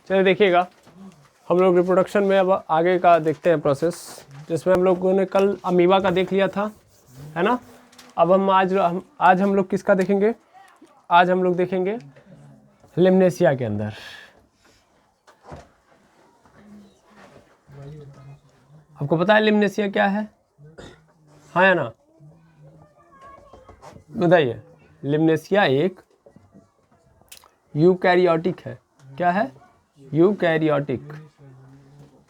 चलिए देखिएगा, हम लोग रिप्रोडक्शन में अब आगे का देखते हैं प्रोसेस, जिसमें हम लोगों ने कल अमीबा का देख लिया था, है ना। अब हम आज हम लोग किसका देखेंगे? आज हम लोग देखेंगे लिम्नेसिया के अंदर। आपको पता है लिम्नेसिया क्या है? हाँ या ना, बताइए। लिम्नेसिया एक यूकैरियोटिक है। क्या है? यूकैरियोटिक।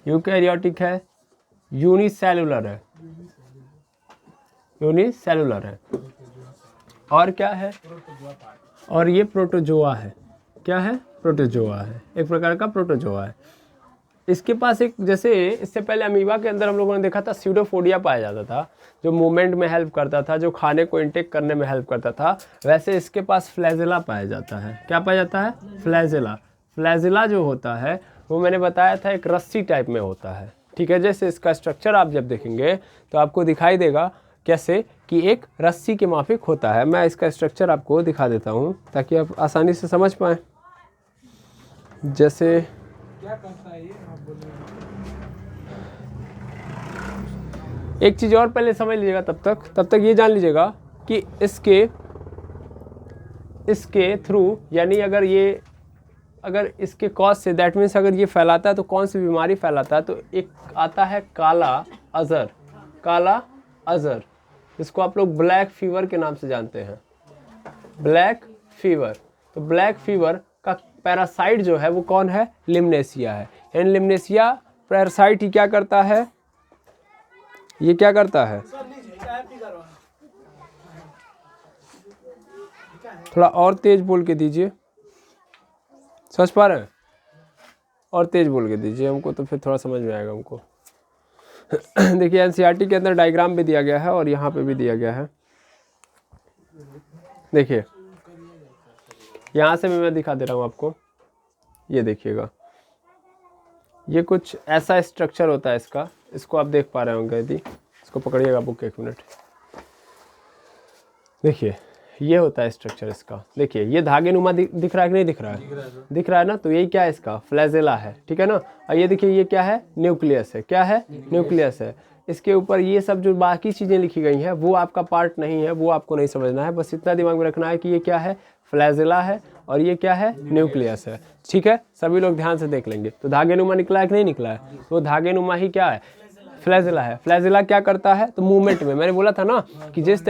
यूकैरियोटिक है, यूनिसेलुलर है, यूनिसेलुलर है। और क्या है? और ये प्रोटोजोआ है। क्या है? प्रोटोजोआ है, एक प्रकार का प्रोटोजोआ है। इसके पास एक, जैसे इससे पहले अमीबा के अंदर हम लोगों ने देखा था स्यूडोफोडिया पाया जाता था, जो मूवमेंट में हेल्प करता था, जो खाने को इंटेक करने में हेल्प करता था। वैसे इसके पास फ्लैजेला पाया जाता है। क्या पाया जाता है? फ्लैजेला। फ्लैजेला जो होता है वो मैंने बताया था एक रस्सी टाइप में होता है, ठीक है। जैसे इसका स्ट्रक्चर आप जब देखेंगे तो आपको दिखाई देगा कैसे कि एक रस्सी के माफिक होता है। मैं इसका स्ट्रक्चर आपको दिखा देता हूँ ताकि आप आसानी से समझ पाएँ। जैसे क्या करता है ये, आप बोलिए। एक चीज़ और पहले समझ लीजिएगा, तब तक ये जान लीजिएगा कि इसके थ्रू, यानी अगर इसके कॉज से, दैट मीन्स अगर ये फैलाता है तो कौन सी बीमारी फैलाता है, तो एक आता है काला अजहर। काला अजहर, इसको आप लोग ब्लैक फीवर के नाम से जानते हैं, ब्लैक फीवर। तो ब्लैक फीवर का पैरासाइट जो है वो कौन है? लिम्नेसिया है। एंड लिम्नेसिया पैरासाइट ही क्या करता है? ये क्या करता है? थोड़ा और तेज बोल के दीजिए, समझ पा रहे हैं? और तेज बोल के दीजिए हमको, तो फिर थोड़ा समझ में आएगा हमको। देखिए एनसीईआरटी के अंदर डायग्राम भी दिया गया है और यहाँ पे भी दिया गया है। देखिए यहाँ से भी मैं दिखा दे रहा हूँ आपको, ये देखिएगा, ये कुछ ऐसा स्ट्रक्चर होता है इसका। इसको आप देख पा रहे होंगे यदि, इसको पकड़िएगा बुक, एक मिनट। देखिए ये होता है स्ट्रक्चर इसका। देखिए ये धागे नुमा दिख रहा है कि नहीं दिख रहा है? दिख रहा है ना। तो यही क्या है? इसका फ्लैजेला है, ठीक है ना। और ये देखिए ये क्या है? न्यूक्लियस है। क्या है? न्यूक्लियस है। इसके ऊपर ये सब जो बाकी चीज़ें लिखी गई हैं वो आपका पार्ट नहीं है, वो आपको नहीं समझना है। बस इतना दिमाग में रखना है कि ये क्या है? फ्लैजेला है और ये क्या है? न्यूक्लियस है, ठीक है। सभी लोग ध्यान से देख लेंगे। तो धागे नुमा निकला है कि नहीं निकला है? तो धागे नुमा ही क्या है? फ्लैजेला है। फ्लैजेला क्या करता है? तो मूवमेंट में, मैंने बोला था ना कि जिस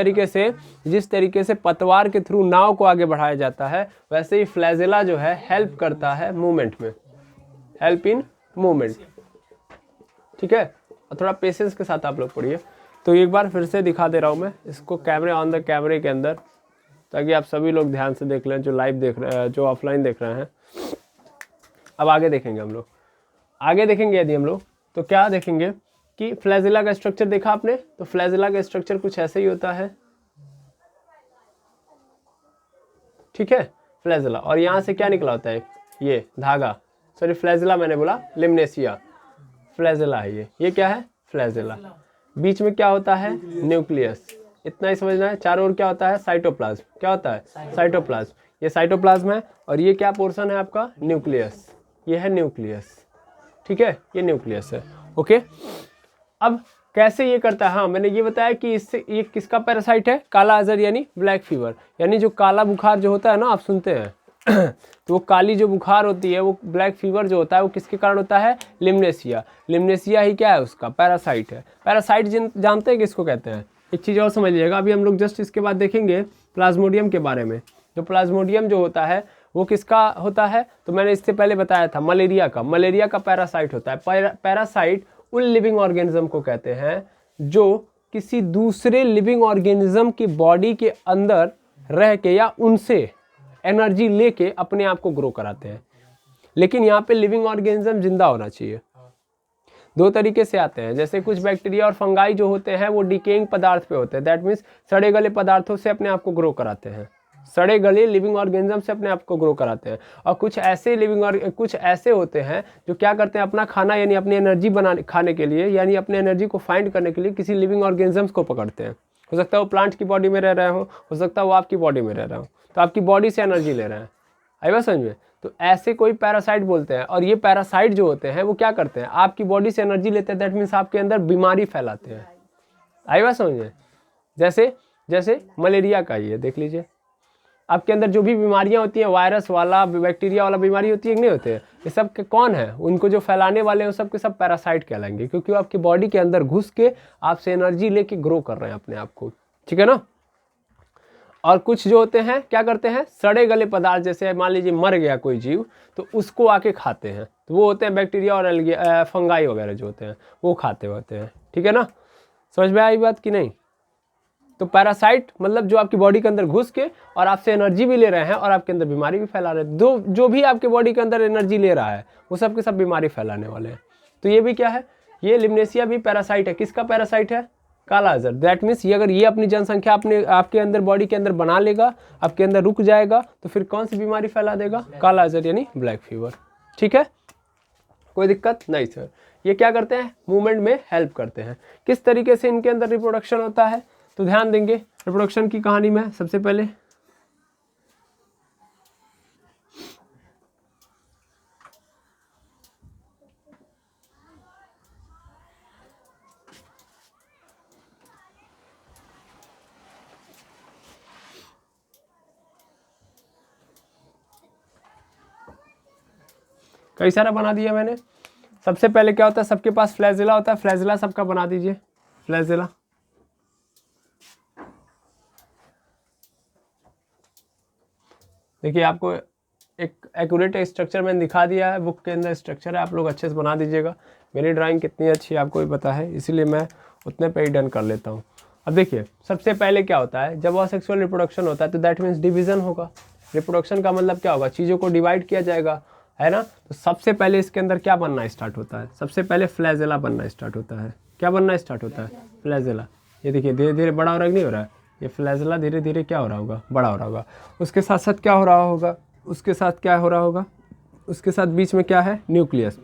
तरीके से पतवार के थ्रू नाव को आगे बढ़ाया जाता है, वैसे ही फ्लैजेला जो है हेल्प करता है मूवमेंट में, हेल्प इन मूवमेंट, ठीक है। और थोड़ा पेशेंस के साथ आप लोग पढ़िए। तो एक बार फिर से दिखा दे रहा हूँ मैं इसको कैमरे, ऑन द कैमरे के अंदर, ताकि आप सभी लोग ध्यान से देख लें, जो लाइव देख रहे हैं, जो ऑफलाइन देख रहे हैं। अब आगे देखेंगे हम लोग, आगे देखेंगे यदि हम लोग, तो क्या देखेंगे कि फ्लैजेला का स्ट्रक्चर देखा आपने। तो फ्लैजेला का स्ट्रक्चर कुछ ऐसे ही होता है, ठीक है, फ्लैजेला। और यहाँ से क्या निकला होता है? ये धागा, सॉरी फ्लैजेला मैंने बोला, लिम्नेसिया। फ्लैजेला है ये क्या है? फ्लैजेला। बीच में क्या होता है? न्यूक्लियस। इतना ही समझना है। चारों ओर क्या होता है? साइटोप्लाज्म। क्या होता है? साइटोप्लाज्म। ये साइटोप्लाज्म है और ये क्या पोर्शन है आपका? न्यूक्लियस। ये है न्यूक्लियस, ठीक है, ये न्यूक्लियस है, ओके। अब कैसे ये करता है? हाँ, मैंने ये बताया कि इससे ये किसका पैरासाइट है? काला अजहर यानी ब्लैक फीवर, यानी जो काला बुखार जो होता है ना, आप सुनते हैं तो वो काली जो बुखार होती है, वो ब्लैक फीवर जो होता है, वो किसके कारण होता है? लिम्नेसिया। लिम्नेसिया ही क्या है? उसका पैरासाइट है। पैरासाइट जानते हैं किसको कहते हैं? एक चीज़ और समझ लीजिएगा, अभी हम लोग जस्ट इसके बाद देखेंगे प्लाज्मोडियम के बारे में। जो प्लाज्मोडियम जो होता है वो किसका होता है? तो मैंने इससे पहले बताया था मलेरिया का पैरासाइट होता है। पैरासाइट उन लिविंग ऑर्गेनिज्म को कहते हैं जो किसी दूसरे लिविंग ऑर्गेनिज्म की बॉडी के अंदर रह के या उनसे एनर्जी लेके अपने आप को ग्रो कराते हैं। लेकिन यहाँ पे लिविंग ऑर्गेनिज्म जिंदा होना चाहिए। दो तरीके से आते हैं, जैसे कुछ बैक्टीरिया और फंगाई जो होते हैं वो डिकेइंग पदार्थ पे होते हैं, दैट मीन्स सड़े गले पदार्थों से अपने आप को ग्रो कराते हैं। सड़े गले लिविंग ऑर्गेनिज्म से अपने आप को ग्रो कराते हैं। और कुछ ऐसे होते हैं जो क्या करते हैं? अपना खाना यानी अपनी एनर्जी खाने के लिए, यानी अपने एनर्जी को फाइंड करने के लिए किसी लिविंग ऑर्गेनिजम्स को पकड़ते हैं। हो सकता है वो प्लांट की बॉडी में रह रहे हो सकता है वो आपकी बॉडी में रह रहा हो, तो आपकी बॉडी से एनर्जी ले रहे हैं। आई बात समझ में? तो ऐसे कोई पैरासाइट बोलते हैं। और ये पैरासाइट जो होते हैं वो क्या करते हैं, आपकी बॉडी से एनर्जी लेते हैं, दैट मीन्स आपके अंदर बीमारी फैलाते हैं। आई बात समझ में? जैसे जैसे मलेरिया का ये देख लीजिए, आपके अंदर जो भी बीमारियां होती हैं, वायरस वाला, बैक्टीरिया वाला बीमारी होती है कि नहीं होते हैं, ये सब के कौन है, उनको जो फैलाने वाले हैं वो सब के सब पैरासाइट कहलाएंगे, क्योंकि वो आपकी बॉडी के अंदर घुस के आपसे एनर्जी लेके ग्रो कर रहे हैं अपने आप को। ठीक है ना? और कुछ जो होते हैं क्या करते हैं, सड़े गले पदार्थ, जैसे मान लीजिए मर गया कोई जीव तो उसको आके खाते हैं, तो वो होते हैं बैक्टीरिया और फंगाई वगैरह जो होते हैं वो खाते होते हैं। ठीक है ना? समझ में आई बात कि नहीं? तो पैरासाइट मतलब जो आपकी बॉडी के अंदर घुस के और आपसे एनर्जी भी ले रहे हैं और आपके अंदर बीमारी भी फैला रहे हैं। जो भी आपके बॉडी के अंदर एनर्जी ले रहा है वो सब के सब बीमारी फैलाने वाले हैं। तो ये भी क्या है, ये लिमनेसिया भी पैरासाइट है। किसका पैरासाइट है? काला अजर। दैट मीन्स ये अगर ये अपनी जनसंख्या अपने आपके अंदर बॉडी के अंदर बना लेगा, आपके अंदर रुक जाएगा, तो फिर कौन सी बीमारी फैला देगा? काला अजर यानी ब्लैक फीवर। ठीक है, कोई दिक्कत नहीं सर। ये क्या करते हैं, मूवमेंट में हेल्प करते हैं। किस तरीके से इनके अंदर रिप्रोडक्शन होता है, तो ध्यान देंगे रिप्रोडक्शन की कहानी में। सबसे पहले कई सारा बना दिया मैंने। सबसे पहले क्या होता है, सबके पास फ्लैजिला होता है, फ्लैजिला सबका बना दीजिए, फ्लैजिला। देखिए आपको एक एक्यूरेट स्ट्रक्चर मैंने दिखा दिया है, बुक के अंदर स्ट्रक्चर है, आप लोग अच्छे से बना दीजिएगा। मेरी ड्राइंग कितनी अच्छी है आपको भी पता है, इसीलिए मैं उतने पे ही डन कर लेता हूँ। अब देखिए सबसे पहले क्या होता है, जब असेक्सुअल रिप्रोडक्शन होता है तो दैट मीन्स डिवीजन होगा। रिप्रोडक्शन का मतलब क्या होगा, चीज़ों को डिवाइड किया जाएगा, है ना। तो सबसे पहले इसके अंदर क्या बनना स्टार्ट होता है, सबसे पहले फ्लैजिला बनना स्टार्ट होता है। क्या बनना स्टार्ट होता है, फ्लैजिला। ये देखिए धीरे धीरे बड़ा हो रहा है, नहीं हो रहा है, ये फ्लैजिला धीरे धीरे क्या हो रहा होगा, बड़ा हो रहा होगा। उसके साथ साथ क्या हो रहा होगा, उसके साथ क्या हो रहा होगा, उसके साथ बीच में क्या है, न्यूक्लियस।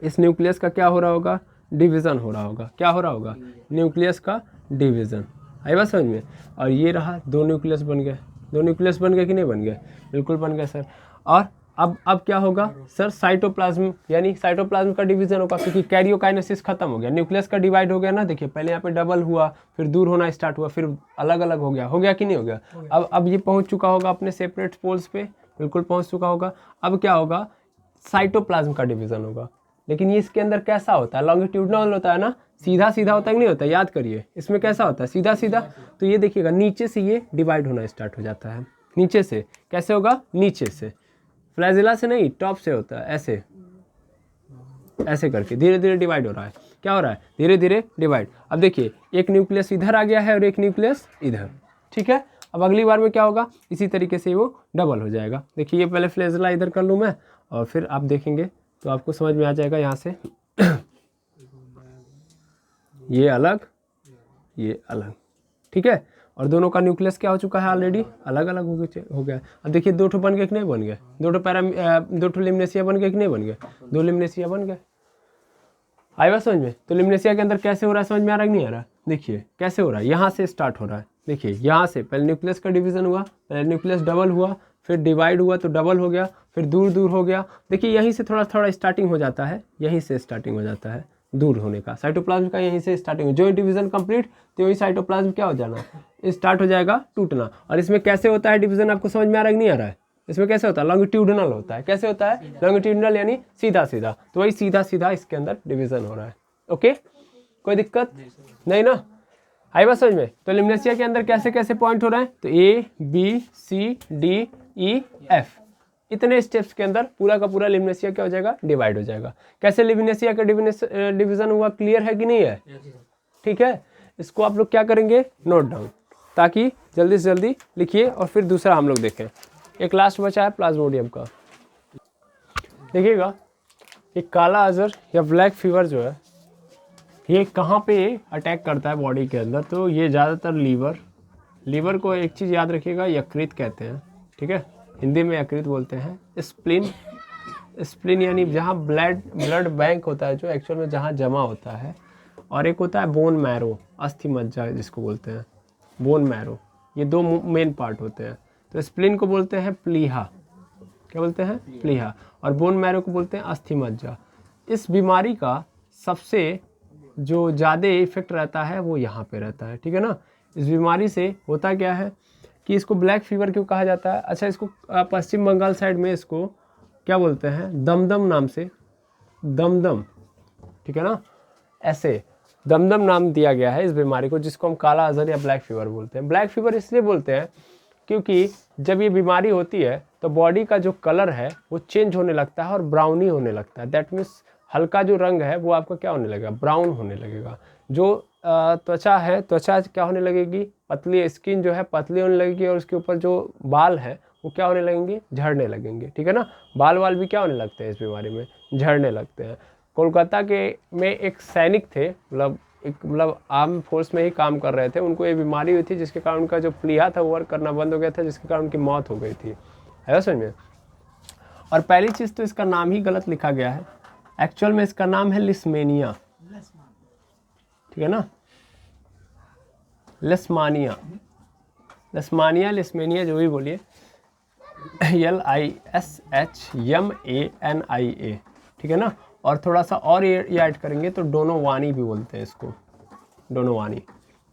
इस न्यूक्लियस का क्या हो रहा होगा, डिवीज़न हो रहा होगा। क्या हो रहा होगा, न्यूक्लियस का डिवीज़न। आई बात समझ में। और ये रहा, दो न्यूक्लियस बन गए। दो न्यूक्लियस बन गए कि नहीं बन गए, बिल्कुल बन गए सर। और अब क्या होगा सर, साइटोप्लाज्म, यानी साइटोप्लाज्म का डिवीजन होगा, क्योंकि कैरियोकाइनेसिस खत्म हो गया, न्यूक्लियस का डिवाइड हो गया ना। देखिए पहले यहाँ पे डबल हुआ, फिर दूर होना स्टार्ट हुआ, फिर अलग अलग हो गया कि नहीं हो गया। अब ये पहुँच चुका होगा अपने सेपरेट पोल्स पे, बिल्कुल पहुँच चुका होगा। अब क्या होगा, साइटोप्लाज्म का डिवीजन होगा। लेकिन ये इसके अंदर कैसा होता है, लॉन्गिट्यूडनल होता है ना, सीधा सीधा होता है कि नहीं होता, याद करिए। इसमें कैसा होता है, सीधा सीधा। तो ये देखिएगा नीचे से ये डिवाइड होना स्टार्ट हो जाता है। नीचे से कैसे होगा, नीचे से, फ्लैजिला से नहीं, टॉप से होता है, ऐसे ऐसे करके धीरे धीरे डिवाइड हो रहा है। क्या हो रहा है, धीरे धीरे डिवाइड। अब देखिए एक न्यूक्लियस इधर आ गया है और एक न्यूक्लियस इधर, ठीक है। अब अगली बार में क्या होगा, इसी तरीके से वो डबल हो जाएगा। देखिए ये पहले फ्लैजिला इधर कर लूँ मैं, और फिर आप देखेंगे तो आपको समझ में आ जाएगा। यहाँ से ये अलग, ये अलग, ठीक है। और दोनों का न्यूक्लियस क्या हो चुका है, ऑलरेडी अलग अलग हो गया। अब देखिए दो ठो बन गए कि नहीं बन गए, दो ठो लिमनेसिया बन गए कि नहीं बन गए, दो लिमनेसिया बन गए। आई बात समझ में। तो लिमनेसिया के अंदर कैसे हो रहा है, समझ में आ रहा है कि नहीं आ रहा है। देखिए कैसे हो रहा है, यहाँ से स्टार्ट हो रहा है। देखिए यहाँ से पहले न्यूक्लियस का डिवीजन हुआ, पहले न्यूक्लियस डबल हुआ, फिर डिवाइड हुआ तो डबल हो गया, फिर दूर दूर हो गया। देखिए यहीं से थोड़ा थोड़ा स्टार्टिंग हो जाता है, यहीं से स्टार्टिंग हो जाता है दूर होने का। साइटोप्लाज्म का यहीं से स्टार्टिंग, जो डिवीजन कंप्लीट तो वही साइटोप्लाज्म क्या हो जाना, स्टार्ट हो जाएगा टूटना। और इसमें कैसे होता है डिवीजन, आपको समझ में आ रहा है कि नहीं आ रहा है। इसमें कैसे होता है, लॉन्गिट्यूडनल होता है। कैसे होता है, लॉन्गिट्यूडनल यानी सीधा सीधा। तो वही सीधा सीधा इसके अंदर डिवीजन हो रहा है। ओके, कोई दिक्कत नहीं ना, आई बात समझ में। तो लिमनेसिया के अंदर कैसे कैसे पॉइंट हो रहे हैं, तो A B C D E F, इतने स्टेप्स के अंदर पूरा का पूरा लिमनेसिया क्या हो जाएगा, डिवाइड हो जाएगा। कैसे लिमनेसिया का डिवीजन हुआ, क्लियर है कि नहीं है, ठीक है। इसको आप लोग क्या करेंगे, नोट डाउन, ताकि जल्दी से जल्दी लिखिए और फिर दूसरा हम लोग देखें। एक लास्ट बचा है प्लाज्मोडियम का। देखिएगा ये काला अजर या ब्लैक फीवर जो है, ये कहाँ पे अटैक करता है बॉडी के अंदर, तो ये ज़्यादातर लीवर को एक चीज़ याद रखिएगा, यकृत कहते हैं, ठीक है, हिंदी में यकृत बोलते हैं। स्प्लीन यानी जहाँ ब्लड बैंक होता है, जो एक्चुअल में जहाँ जमा होता है। और एक होता है बोन मैरो, अस्थि मज्जा जिसको बोलते हैं, बोन मैरो। ये दो मेन पार्ट होते हैं। तो स्प्लीन को बोलते हैं प्लीहा, क्या बोलते हैं, प्लीहा। और बोन मैरो को बोलते हैं अस्थि मज्जा। इस बीमारी का सबसे जो ज़्यादा इफेक्ट रहता है वो यहाँ पे रहता है, ठीक है ना। इस बीमारी से होता क्या है कि इसको ब्लैक फीवर क्यों कहा जाता है। अच्छा, इसको पश्चिम बंगाल साइड में इसको क्या बोलते हैं, दमदम नाम से, दमदम, ठीक है ना, ऐसे दमदम नाम दिया गया है इस बीमारी को, जिसको हम काला अजहर या ब्लैक फीवर बोलते हैं। ब्लैक फीवर इसलिए बोलते हैं क्योंकि जब ये बीमारी होती है तो बॉडी का जो कलर है वो चेंज होने लगता है और ब्राउनी होने लगता है। दैट मीन्स हल्का जो रंग है वो आपका क्या होने लगेगा, ब्राउन होने लगेगा। जो त्वचा है, त्वचा क्या होने लगेगी, पतली, स्किन जो है पतली होने लगेगी, और उसके ऊपर जो बाल है वो क्या होने लगेंगे, झड़ने लगेंगे, ठीक है ना। बाल वाल भी क्या होने लगते हैं इस बीमारी में, झड़ने लगते हैं। कोलकाता के में एक सैनिक थे, मतलब आर्म फोर्स में ही काम कर रहे थे, उनको ये बीमारी हुई थी जिसके कारण उनका जो प्लीहा था वो वर्क करना बंद हो गया था, जिसके कारण उनकी मौत हो गई थी, है समझ में। और पहली चीज़ तो इसका नाम ही गलत लिखा गया है, एक्चुअल में इसका नाम है लिस्मेनिया, ठीक है ना, लिस्मानिया, लिस्मानिया, लिस्मेनिया जो भी बोलिए, LISHMANIA, ठीक है ना। और थोड़ा सा और ये ऐड करेंगे तो डोनोवानी भी बोलते हैं इसको, डोनोवानी,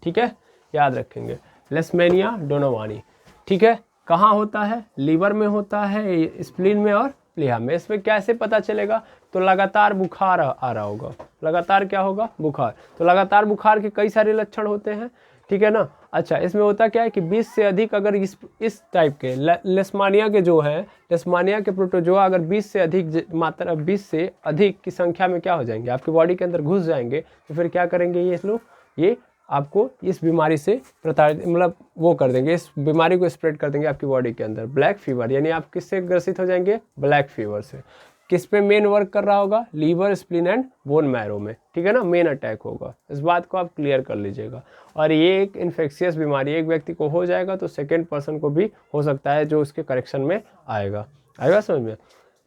ठीक है, याद रखेंगे, लिस्मेनिया डोनोवानी, ठीक है। कहाँ होता है, लीवर में होता है, स्प्लीन में और प्लीहा में। इसमें कैसे पता चलेगा, तो लगातार बुखार आ रहा होगा, लगातार क्या होगा, बुखार। तो लगातार बुखार के कई सारे लक्षण होते हैं, ठीक है ना। अच्छा, इसमें होता क्या है कि 20 से अधिक अगर इस टाइप के लेस्मानिया के जो है, लेस्मानिया के प्रोटोजोआ अगर 20 से अधिक मात्रा, 20 से अधिक की संख्या में क्या हो जाएंगे, आपकी बॉडी के अंदर घुस जाएंगे, तो फिर क्या करेंगे ये लोग, ये आपको इस बीमारी से प्रताड़ित, मतलब वो कर देंगे, इस बीमारी को स्प्रेड कर देंगे आपकी बॉडी के अंदर। ब्लैक फीवर यानी आप किससे ग्रसित हो जाएंगे, ब्लैक फीवर से। किस पे मेन वर्क कर रहा होगा, liver, spleen and bone marrow में, ठीक है ना, मेन अटैक होगा। इस बात को आप क्लियर कर लीजिएगा। और ये एक इन्फेक्शियस बीमारी, एक व्यक्ति को हो जाएगा तो सेकेंड पर्सन को भी हो सकता है, जो उसके करेक्शन में आएगा समझ में।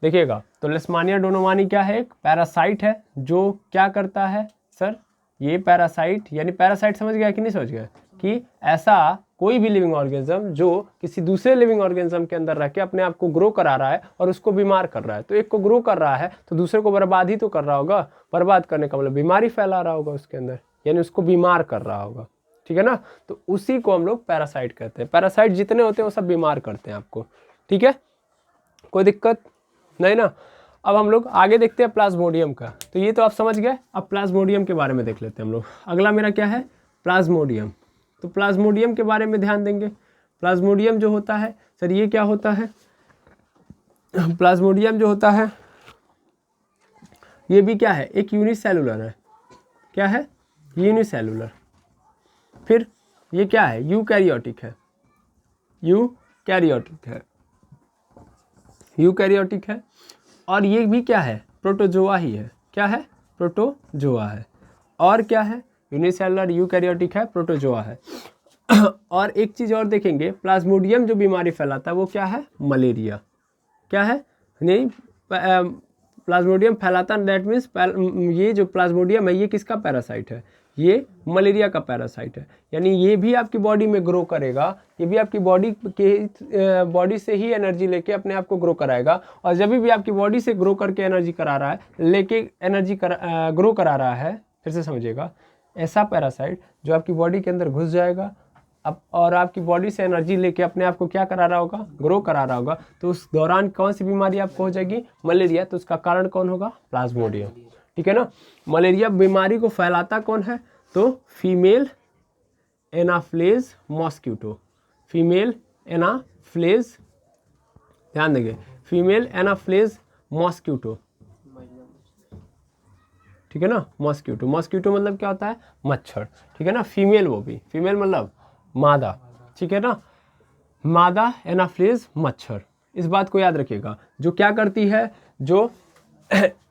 देखिएगा, तो लिस्मानिया डोनोवानी क्या है, एक पैरासाइट है जो क्या करता है सर, ये पैरासाइट यानी पैरासाइट समझ गया कि नहीं समझ गया, कि ऐसा कोई भी लिविंग ऑर्गेनिज्म जो किसी दूसरे लिविंग ऑर्गेनिज्म के अंदर रह के अपने आप को ग्रो करा रहा है और उसको बीमार कर रहा है। तो एक को ग्रो कर रहा है तो दूसरे को बर्बाद ही तो कर रहा होगा, बर्बाद करने का मतलब बीमारी फैला रहा होगा उसके अंदर, यानी उसको बीमार कर रहा होगा, ठीक है ना। तो उसी को हम लोग पैरासाइट कहते हैं। पैरासाइट जितने होते हैं वो सब बीमार करते हैं आपको, ठीक है, कोई दिक्कत नहीं ना। अब हम लोग आगे देखते हैं प्लाज्मोडियम का। तो ये तो आप समझ गए, अब प्लाज्मोडियम के बारे में देख लेते हैं हम लोग। अगला मेरा क्या है, प्लाज्मोडियम। तो प्लाज्मोडियम के बारे में ध्यान देंगे। प्लाज्मोडियम जो होता है सर, ये क्या होता है, प्लाज्मोडियम जो होता है ये भी क्या है, एक यूनिसेलुलर है, क्या है, यूनिसेलुलर। फिर ये क्या है, यूकैरियोटिक है, यूकैरियोटिक है, यूकैरियोटिक है। और ये भी क्या है, प्रोटोजोआ ही है, क्या है, प्रोटोजोआ है। और क्या है, यूनिसेलुलर, यूकैरियोटिक है, प्रोटोजोआ है। और एक चीज़ और देखेंगे, प्लाज्मोडियम जो बीमारी फैलाता है वो क्या है, मलेरिया, क्या है, नहीं प्लाज्मोडियम फैलाता, दैट मीन्स ये जो प्लाज्मोडियम है ये किसका पैरासाइट है, ये मलेरिया का पैरासाइट है। यानी ये भी आपकी बॉडी में ग्रो करेगा, ये भी आपकी बॉडी से ही एनर्जी लेके अपने आप को ग्रो कराएगा। और जब भी आपकी बॉडी से ग्रो करके एनर्जी करा रहा है, ग्रो करा रहा है, फिर से समझिएगा, ऐसा पैरासाइट जो आपकी बॉडी के अंदर घुस जाएगा अब और आपकी बॉडी से एनर्जी लेके अपने आप को क्या करा रहा होगा, ग्रो करा रहा होगा। तो उस दौरान कौन सी बीमारी आपको हो जाएगी, मलेरिया। तो उसका कारण कौन होगा, प्लाज्मोडियम, ठीक है ना। मलेरिया बीमारी को फैलाता कौन है, तो female Anopheles mosquito, female Anopheles, ध्यान देंगे, फीमेल एनाफ्लेज मॉस्किटो, ठीक है ना। मॉस्किटो, मॉस्किटो मतलब क्या होता है, मच्छर, ठीक है ना। फीमेल, वो भी फीमेल मतलब मादा, ठीक है ना, मादा एनाफ्लेज मच्छर। इस बात को याद रखिएगा। जो क्या करती है, जो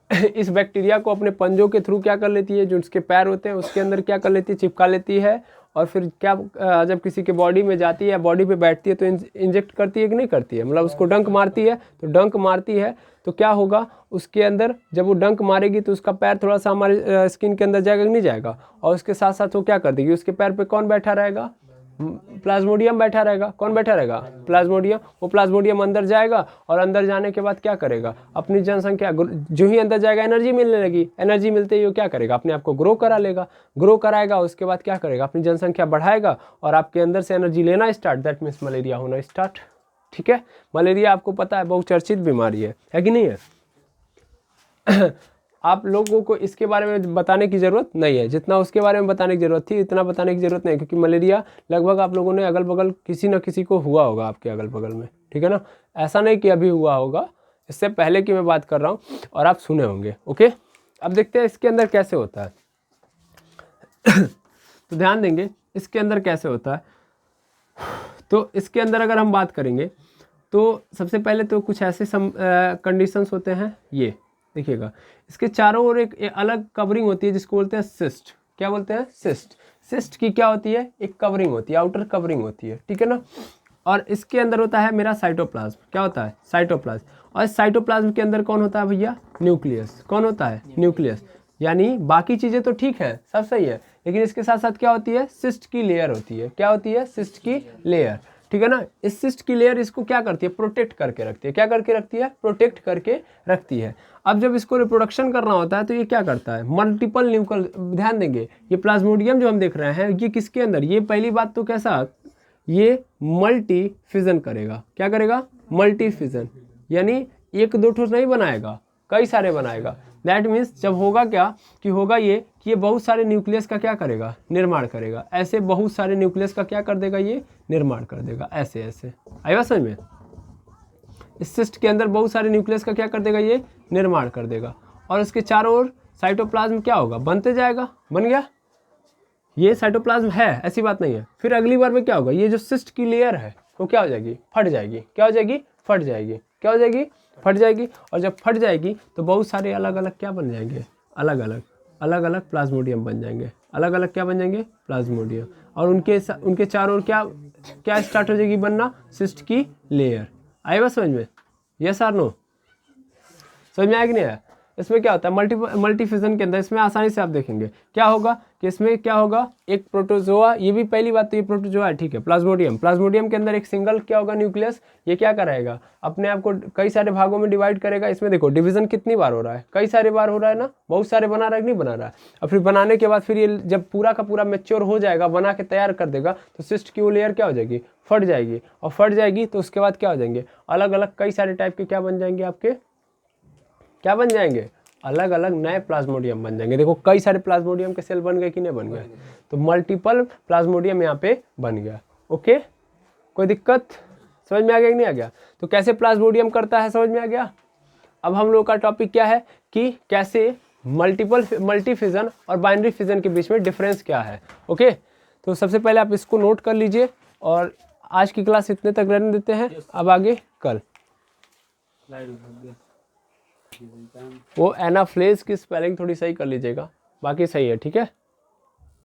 इस बैक्टीरिया को अपने पंजों के थ्रू क्या कर लेती है, जो उसके पैर होते हैं उसके अंदर क्या कर लेती है, चिपका लेती है। और फिर क्या, जब किसी के बॉडी में जाती है या बॉडी पे बैठती है तो इंजेक्ट करती है कि नहीं करती है, मतलब उसको डंक मारती है। तो डंक मारती है तो क्या होगा, उसके अंदर जब वो डंक मारेगी तो उसका पैर थोड़ा सा हमारे स्किन के अंदर जाएगा कि नहीं जाएगा, और उसके साथ साथ वो क्या कर देगी, उसके पैर पे कौन बैठा रहेगा, प्लाज्मोडियम बैठा रहेगा। कौन बैठा रहेगा? प्लाज्मोडियम। वो प्लाज्मोडियम अंदर जाएगा और अंदर जाने के बाद क्या करेगा? अपनी जनसंख्या जो ही अंदर जाएगा एनर्जी मिलने लगी, एनर्जी मिलते ही वो क्या करेगा? अपने आप को ग्रो करा लेगा। ग्रो कराएगा उसके बाद क्या करेगा? अपनी जनसंख्या बढ़ाएगा और आपके अंदर से एनर्जी लेना स्टार्ट, दैट मीन्स मलेरिया होना स्टार्ट। ठीक है, मलेरिया आपको पता है बहुचर्चित बीमारी है कि नहीं है? आप लोगों को इसके बारे में बताने की ज़रूरत नहीं है, जितना उसके बारे में बताने की ज़रूरत थी इतना बताने की ज़रूरत नहीं, क्योंकि मलेरिया लगभग आप लोगों ने अगल बगल किसी न किसी को हुआ होगा आपके अगल बगल में। ठीक है ना, ऐसा नहीं कि अभी हुआ होगा, इससे पहले की मैं बात कर रहा हूँ और आप सुने होंगे। ओके, अब देखते हैं इसके अंदर कैसे होता है। तो ध्यान देंगे इसके अंदर कैसे होता है। तो इसके अंदर अगर हम बात करेंगे तो सबसे पहले तो कुछ ऐसे कंडीशंस होते हैं। ये देखिएगा, इसके चारों ओर एक अलग कवरिंग होती है जिसको बोलते हैं सिस्ट। क्या बोलते हैं? सिस्ट। सिस्ट की क्या होती है? एक कवरिंग होती है, आउटर कवरिंग होती है। ठीक है ना, और इसके अंदर होता है मेरा साइटोप्लाज्म। क्या होता है? साइटोप्लाज्म। और साइटोप्लाज्म के अंदर कौन होता है भैया? न्यूक्लियस। कौन होता है? न्यूक्लियस। यानी बाकी चीज़ें तो ठीक है, सब सही है, लेकिन इसके साथ साथ क्या होती है? सिस्ट की लेयर होती है। क्या होती है? सिस्ट की लेयर। ठीक है ना, इस सिस्ट की लेयर इसको क्या करती है? प्रोटेक्ट करके रखती है। क्या करके रखती है? प्रोटेक्ट करके रखती है। अब जब इसको रिप्रोडक्शन करना होता है तो ये क्या करता है? Multiple nucleus. ध्यान देंगे, ये प्लाज्मोडियम जो हम देख रहे हैं ये किसके अंदर? ये पहली बात तो कैसा, ये मल्टी फिजन करेगा। क्या करेगा? मल्टी फिजन, यानी एक दो ठोस नहीं बनाएगा, कई सारे बनाएगा। दैट मीन्स जब होगा क्या कि होगा ये कि ये बहुत सारे न्यूक्लियस का क्या करेगा? निर्माण करेगा। ऐसे बहुत सारे न्यूक्लियस का क्या कर देगा? ये निर्माण कर देगा। ऐसे ऐसे आई बात समझ में? इस सिस्ट के अंदर बहुत सारे न्यूक्लियस का क्या कर देगा? ये निर्माण कर देगा। और इसके चारों ओर साइटोप्लाज्म क्या होगा? बनते जाएगा। बन गया, ये साइटोप्लाज्म है, ऐसी बात नहीं है। फिर अगली बार में क्या होगा? ये जो सिस्ट की लेयर है वो क्या हो जाएगी? फट जाएगी। क्या हो जाएगी? फट जाएगी। क्या हो जाएगी? फट जाएगी। और जब फट जाएगी तो बहुत सारे अलग अलग क्या बन जाएंगे? अलग अलग प्लाज्मोडियम बन जाएंगे। अलग अलग क्या बन जाएंगे? प्लाज्मोडियम। और उनके चारों ओर क्या स्टार्ट हो जाएगी बनना? सिस्ट की लेयर। आई बात समझ में? यस और नो? समझ में आया कि नहीं आया? इसमें क्या होता है? मल्टी फिजन के अंदर इसमें आसानी से आप देखेंगे क्या होगा कि इसमें क्या होगा? एक प्रोटोजोआ, ये भी पहली बात तो ये प्रोटोजोआ है। ठीक है, प्लाज्मोडियम के अंदर एक सिंगल क्या होगा? न्यूक्लियस। ये क्या कराएगा? अपने आप को कई सारे भागों में डिवाइड करेगा। इसमें देखो डिवीजन कितनी बार हो रहा है? कई सारे बार हो रहा है ना, बहुत सारे बना रहा है कि नहीं बना रहा है? और फिर बनाने के बाद फिर ये जब पूरा का पूरा मैच्योर हो जाएगा, बना के तैयार कर देगा, तो सिस्ट की वो लेयर क्या हो जाएगी? फट जाएगी। और फट जाएगी तो उसके बाद क्या हो जाएंगे? अलग अलग कई सारे टाइप के क्या बन जाएंगे? आपके क्या बन जाएंगे? अलग अलग नए प्लाज्मोडियम बन जाएंगे। देखो कई सारे प्लाज्मोडियम के सेल बन गए कि नहीं बन गए? तो मल्टीपल प्लाज्मोडियम यहाँ पे बन गया। ओके, कोई दिक्कत? समझ में आ गया कि नहीं आ गया? तो कैसे प्लाज्मोडियम करता है समझ में आ गया? अब हम लोग का टॉपिक क्या है कि कैसे मल्टी फिजन और बाइनरी फिजन के बीच में डिफरेंस क्या है। ओके, तो सबसे पहले आप इसको नोट कर लीजिए और आज की क्लास इतने तक रहने देते हैं। अब आगे कल वो एनाफ्लेज की स्पेलिंग थोड़ी सही कर लीजिएगा, बाकी सही है। ठीक है।